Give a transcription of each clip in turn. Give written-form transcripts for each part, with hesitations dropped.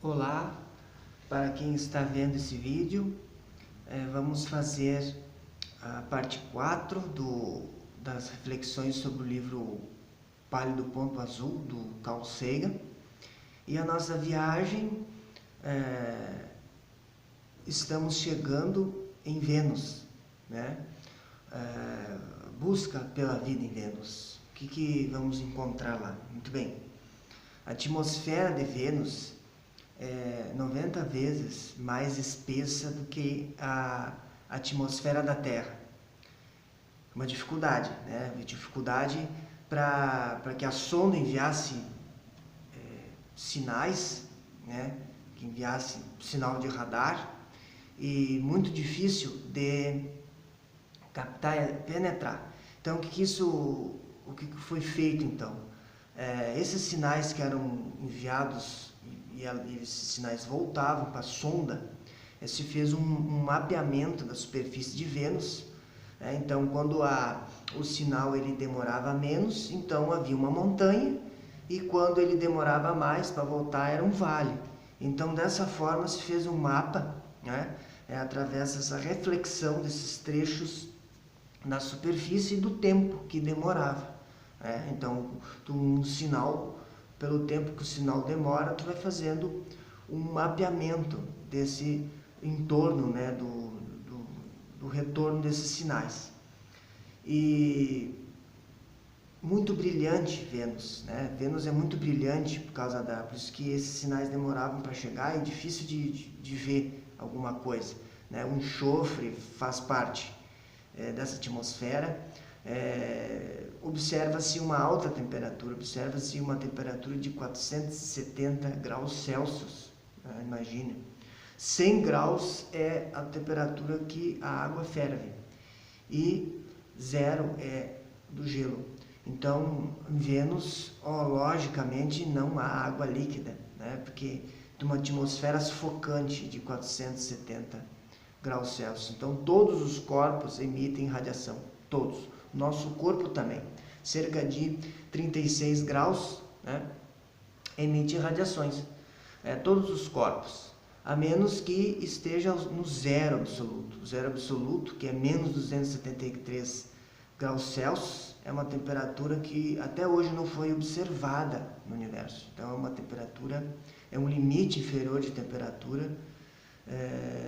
Olá, para quem está vendo esse vídeo, vamos fazer a parte 4 das reflexões sobre o livro Pálido Ponto Azul, do Carl Sagan. E a nossa viagem, estamos chegando em Vênus, né? Busca pela vida em Vênus. O que vamos encontrar lá? Muito bem. A atmosfera de Vênus é 90 vezes mais espessa do que a atmosfera da Terra. Uma dificuldade, né? Uma dificuldade para que a sonda enviasse sinais, né? Que enviasse sinal de radar, e muito difícil de captar e penetrar. Então, o que foi feito então? Esses sinais que eram enviados e esses sinais voltavam para a sonda, se fez um mapeamento da superfície de Vênus. Então, quando o sinal ele demorava menos, então havia uma montanha, e quando ele demorava mais para voltar, era um vale. Então, dessa forma, se fez um mapa, né? Através dessa reflexão desses trechos na superfície e do tempo que demorava. Então, um sinal, pelo tempo que o sinal demora, tu vai fazendo um mapeamento desse entorno, né, do retorno desses sinais. E muito brilhante Vênus, né? Vênus é muito brilhante por isso que esses sinais demoravam para chegar, e é difícil de ver alguma coisa, né? O enxofre faz parte dessa atmosfera. Observa-se uma alta temperatura, observa-se uma temperatura de 470 graus Celsius, imagina. 100 graus é a temperatura que a água ferve, e 0 é do gelo. Então, em Vênus, logicamente, não há água líquida, né? Porque tem uma atmosfera sufocante de 470 graus Celsius. Então, todos os corpos emitem radiação, todos. Nosso corpo também. Cerca de 36 graus, né, emite radiações. Todos os corpos, a menos que esteja no zero absoluto. O zero absoluto, que é menos 273 graus Celsius, é uma temperatura que até hoje não foi observada no universo. Então, é uma temperatura, é um limite inferior de temperatura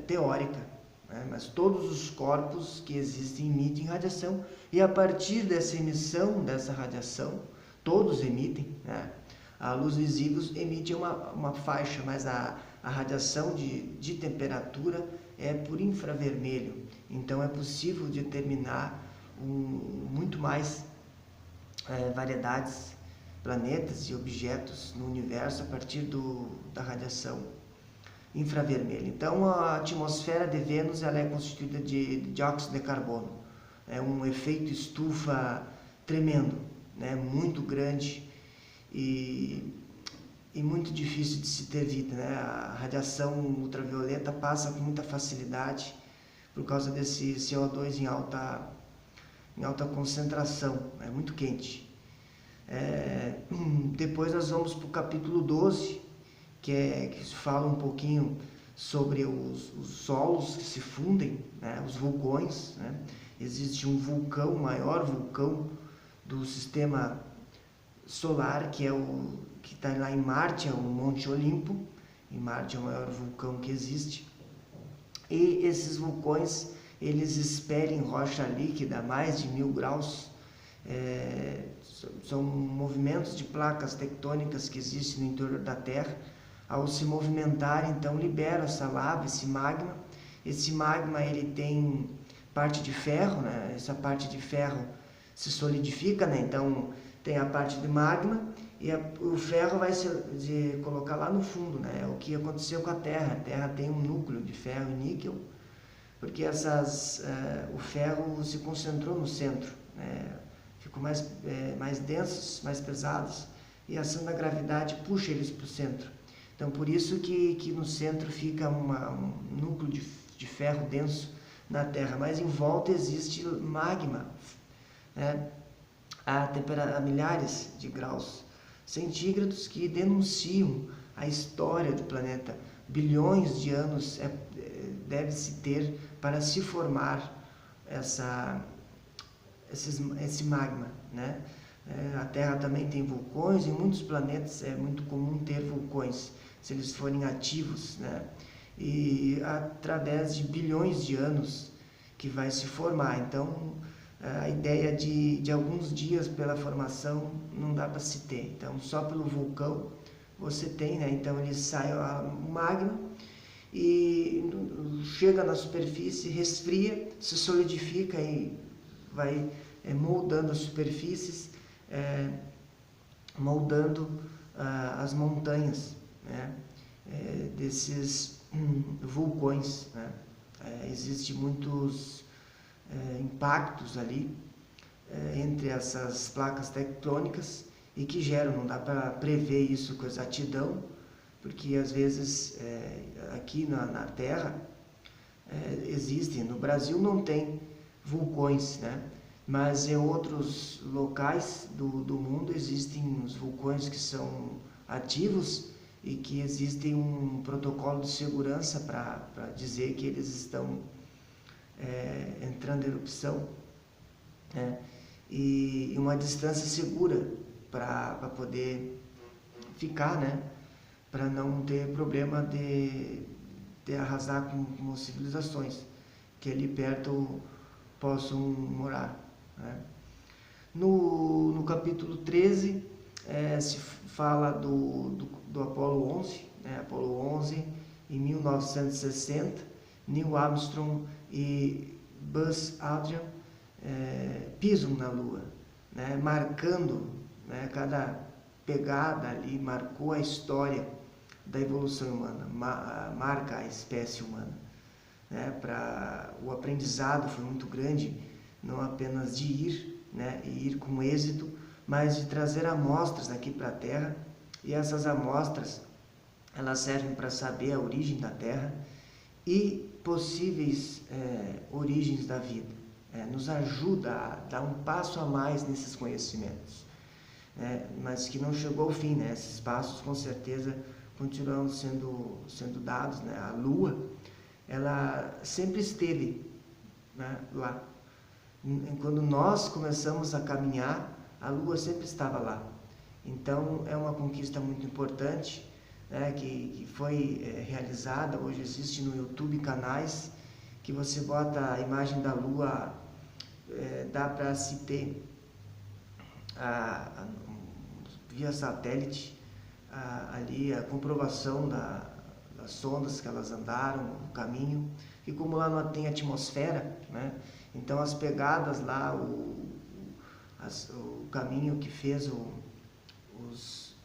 teórica. Mas todos os corpos que existem emitem radiação, e a partir dessa emissão dessa radiação, todos emitem, né? A luz visível emite uma faixa, mas a radiação de temperatura é por infravermelho. Então, é possível determinar muito mais variedades, planetas e objetos no universo a partir da radiação infravermelho. Então, a atmosfera de Vênus ela é constituída de dióxido de carbono. É um efeito estufa tremendo, né? Muito grande e muito difícil de se ter vida, né? A radiação ultravioleta passa com muita facilidade por causa desse CO2 em alta concentração. É muito quente. Depois nós vamos para o capítulo 12, que fala um pouquinho sobre os solos que se fundem, né? Os vulcões, né? Existe um vulcão, o maior vulcão do sistema solar, que está lá em Marte, é o Monte Olimpo. Em Marte é o maior vulcão que existe. E esses vulcões, eles expelem rocha líquida a mais de 1000 graus. São movimentos de placas tectônicas que existem no interior da Terra. Ao se movimentar, então, libera essa lava, esse magma. Esse magma ele tem parte de ferro, né? Essa parte de ferro se solidifica, né? Então, tem a parte de magma, e o ferro vai se colocar lá no fundo, né? É o que aconteceu com a Terra. A Terra tem um núcleo de ferro e níquel, porque o ferro se concentrou no centro, né? Ficou mais densos, mais pesados, e a ação da gravidade puxa eles para o centro. Então, por isso que no centro fica um núcleo de ferro denso na Terra, mas em volta existe magma, né? A milhares de graus centígrados, que denunciam a história do planeta. Bilhões de anos deve-se ter para se formar esse magma, né? A Terra também tem vulcões, e em muitos planetas é muito comum ter vulcões, se eles forem ativos, né? E através de bilhões de anos que vai se formar. Então, a ideia de alguns dias pela formação não dá para se ter. Então, só pelo vulcão você tem, né? Então, ele sai o magma e chega na superfície, resfria, se solidifica e vai moldando as superfícies, moldando as montanhas, né? Desses vulcões, né? Existem muitos impactos ali entre essas placas tectônicas e que geram, não dá para prever isso com exatidão, porque às vezes aqui na Terra existem, no Brasil não tem vulcões, né? Mas em outros locais do mundo existem os vulcões que são ativos e que existe um protocolo de segurança para dizer que eles estão entrando em erupção, né? E uma distância segura para poder ficar, né? Para não ter problema de arrasar com as civilizações que ali perto possam morar, né? No capítulo 13 se fala do Apollo 11, né? Apollo 11, em 1960, Neil Armstrong e Buzz Aldrin pisam na Lua, né? Marcando, né? Cada pegada ali marcou a história da evolução humana, marca a espécie humana, né? O aprendizado foi muito grande, não apenas de ir, né? E ir com êxito, mas de trazer amostras aqui para a Terra, e essas amostras elas servem para saber a origem da Terra e possíveis origens da vida. Nos ajuda a dar um passo a mais nesses conhecimentos, mas que não chegou ao fim, né? Esses passos com certeza continuam sendo dados, né? A Lua, ela sempre esteve, né, lá. Quando nós começamos a caminhar, a Lua sempre estava lá. Então é uma conquista muito importante, né, que foi realizada. Hoje existe no YouTube canais que você bota a imagem da Lua, dá para se ter via satélite ali a comprovação das sondas que elas andaram, o caminho, e como lá não tem atmosfera, né, então as pegadas lá, o caminho que fez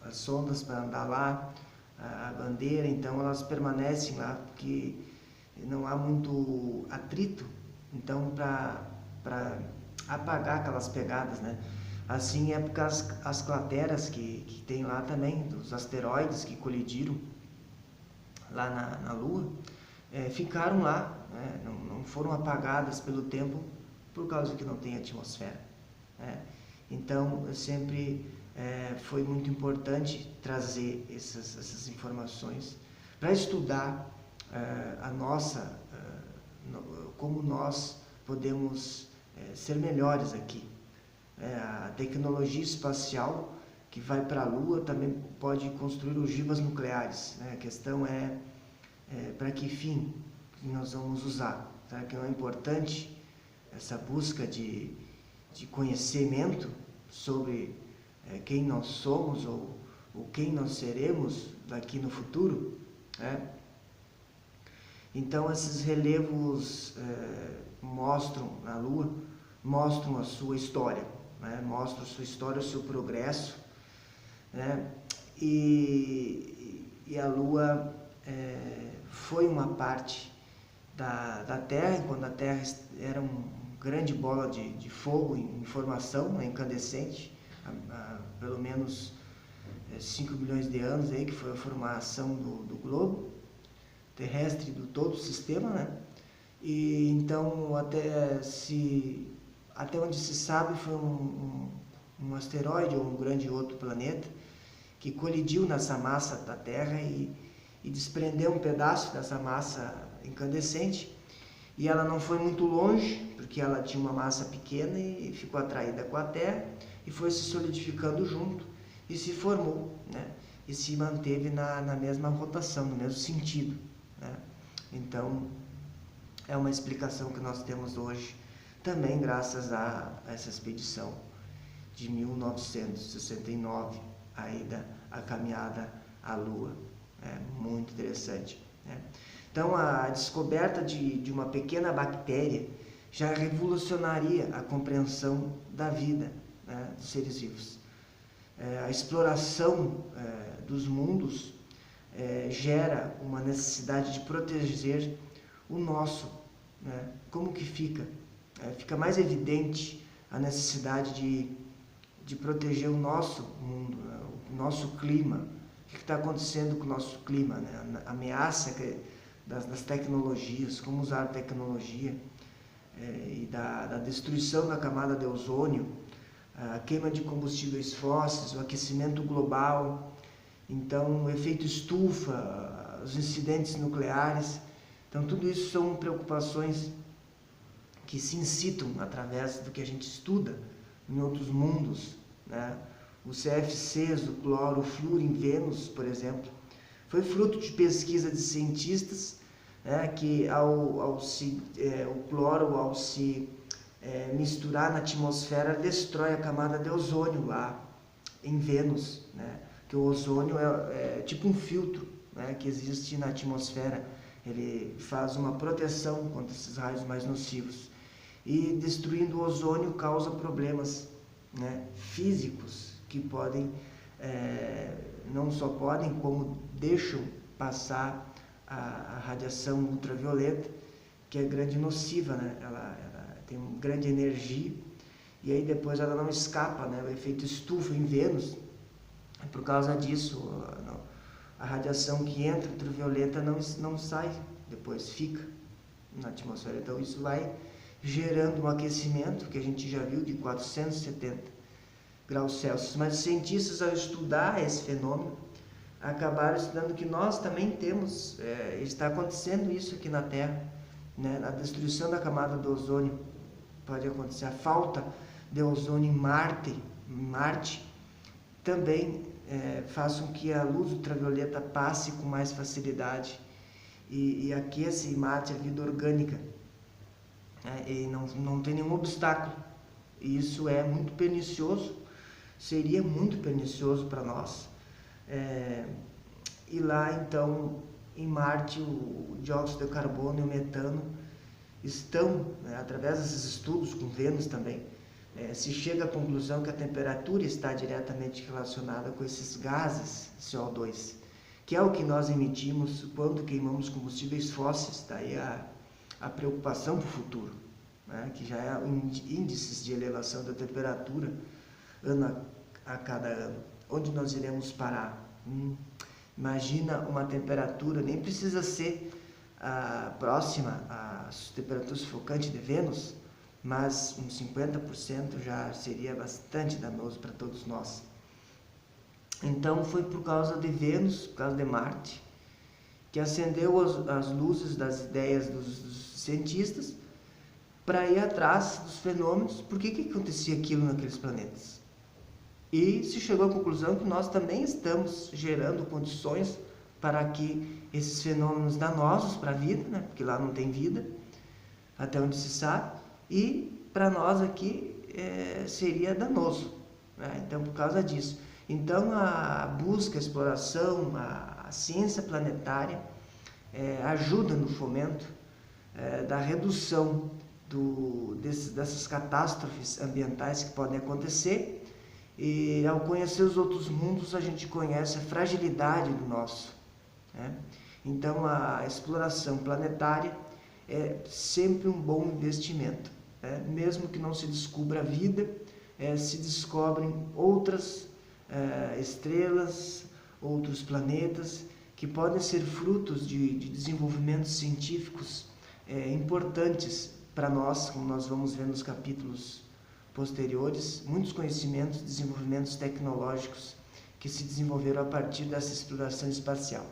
as sondas para andar lá, a bandeira, então elas permanecem lá porque não há muito atrito, então para apagar aquelas pegadas, né? Assim é porque as crateras que tem lá também, dos asteroides que colidiram lá na Lua, ficaram lá, né? Não foram apagadas pelo tempo por causa que não tem atmosfera, né? Então sempre foi muito importante trazer essas informações para estudar como nós podemos ser melhores aqui. A tecnologia espacial que vai para a Lua também pode construir ogivas nucleares, né? A questão é para que fim nós vamos usar. Será que não é importante essa busca de conhecimento sobre quem nós somos ou quem nós seremos daqui no futuro, né? Então esses relevos mostram na Lua, mostram a sua história, né? Mostram a sua história, o seu progresso, né? E a Lua foi uma parte da Terra, quando a Terra era uma grande bola de fogo em formação, né, incandescente, há pelo menos 5 bilhões de anos aí, que foi a formação do globo terrestre, do todo o sistema, né? E então até onde se sabe foi um asteroide ou um grande outro planeta que colidiu nessa massa da Terra e desprendeu um pedaço dessa massa incandescente, e ela não foi muito longe, porque ela tinha uma massa pequena e ficou atraída com a Terra e foi se solidificando junto e se formou, né? E se manteve na mesma rotação, no mesmo sentido, né? Então, é uma explicação que nós temos hoje, também graças a essa expedição de 1969, a caminhada à Lua. É muito interessante, né? Então, a descoberta de uma pequena bactéria já revolucionaria a compreensão da vida, né, dos seres vivos. A exploração dos mundos gera uma necessidade de proteger o nosso, né? Como que fica? Fica mais evidente a necessidade de proteger o nosso mundo, né? O nosso clima. O que está acontecendo com o nosso clima, né? A ameaça das tecnologias, como usar a tecnologia, e da destruição da camada de ozônio, a queima de combustíveis fósseis, o aquecimento global, então o efeito estufa, os incidentes nucleares. Então tudo isso são preocupações que se incitam através do que a gente estuda em outros mundos, né? O CFCs, o cloro, o flúor em Vênus, por exemplo, foi fruto de pesquisa de cientistas, né, que o cloro, ao se misturar na atmosfera, destrói a camada de ozônio lá em Vênus, né? Que o ozônio é tipo um filtro, né, que existe na atmosfera. Ele faz uma proteção contra esses raios mais nocivos. E destruindo o ozônio causa problemas, né, físicos que podem, não só podem, como deixam passar a radiação ultravioleta, que é grande nociva, né? Ela tem uma grande energia e aí depois ela não escapa, né? O efeito estufa em Vênus, por causa disso, a radiação que entra ultravioleta não sai, depois fica na atmosfera. Então isso vai gerando um aquecimento que a gente já viu de 470 graus Celsius. Mas os cientistas, ao estudar esse fenômeno, acabaram estudando que nós também temos, está acontecendo isso aqui na Terra, né? A destruição da camada do ozônio pode acontecer, a falta de ozônio em Marte também faz com que a luz ultravioleta passe com mais facilidade e aqueça e mate a vida orgânica, né? E não tem nenhum obstáculo. E isso é muito pernicioso, seria muito pernicioso para nós. E lá, então, em Marte, o dióxido de carbono e o metano estão, né, através desses estudos com Vênus também, se chega à conclusão que a temperatura está diretamente relacionada com esses gases CO2, que é o que nós emitimos quando queimamos combustíveis fósseis. Daí a preocupação para o futuro, né, que já é índices de elevação da temperatura a cada ano. Onde nós iremos parar? Imagina uma temperatura, nem precisa ser próxima às temperaturas sufocantes de Vênus, mas uns 50% já seria bastante danoso para todos nós. Então foi por causa de Vênus, por causa de Marte, que acendeu as luzes das ideias dos cientistas para ir atrás dos fenômenos, por que acontecia aquilo naqueles planetas. E se chegou à conclusão que nós também estamos gerando condições para que esses fenômenos danosos para a vida, né, porque lá não tem vida, até onde se sabe, e para nós aqui seria danoso, né? Então, por causa disso. Então, a busca, a exploração, a ciência planetária ajuda no fomento da redução dessas catástrofes ambientais que podem acontecer. E ao conhecer os outros mundos, a gente conhece a fragilidade do nosso, né? Então, a exploração planetária é sempre um bom investimento, né? Mesmo que não se descubra a vida, se descobrem outras estrelas, outros planetas, que podem ser frutos de desenvolvimentos científicos importantes para nós, como nós vamos ver nos capítulos posteriores, muitos conhecimentos, desenvolvimentos tecnológicos que se desenvolveram a partir dessa exploração espacial.